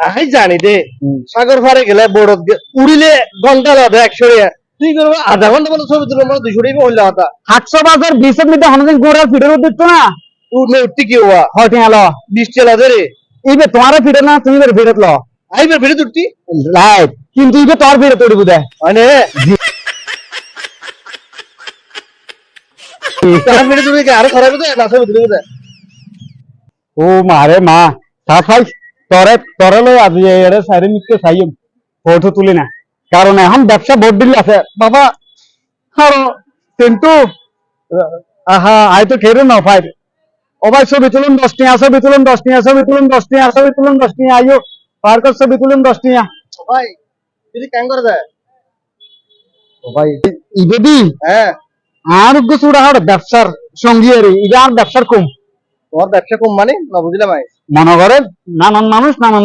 I জানি দে সাগর পারে গেলে বড় উড়িলে ঘন্টা লাগে 100 টাকা তুই করবো আধা ঘন্টা মতো ছবি তুলবো মানে 200 টাকা হইলে হতা 800 বাজার 20 মিনিট হনদিন গোড়া ফিডের দিত না উঠলে উঠতে কি হওয়া হটে আলো 20 টাকা দে রে ইবে তোমার ফিডে না তুমি বের ফিডত ল আইবার ফিরে তুলতি রাইট কিন্তু ইবে তোর ফিডে তোড়ি বুদে মানে তার ফিরে তুলবি কি আরো খারাপ হতো না ছবি তুলবি না ও মারে মা সাফাই তরে লই আজি এর সাইরে মিটকে সাইম ফটো তুলি না কারণ এখন ব্যবসা বহুত দিন আছে বাবা আর কিন্তু আহা আই তো খেরে না ফাইট ও ভাই ছবি তুলুন 10 টাকা ছবি তুলুন 10 টাকা ছবি তুলুন 10 টাকা ছবি তুলুন 10 টাকা আইও পার্কের ছবি তুলুন 10 টাকা ভাই যদি কেন করে দেয় ও ভাই ইবেদি হ্যাঁ আর গুছুড়া হড় ব্যবসার সঙ্গী এর ইবা আর ব্যবসার কম তোর ব্যবসা কম মানে না বুঝলাম মনে করেন নানান মানুষ নানান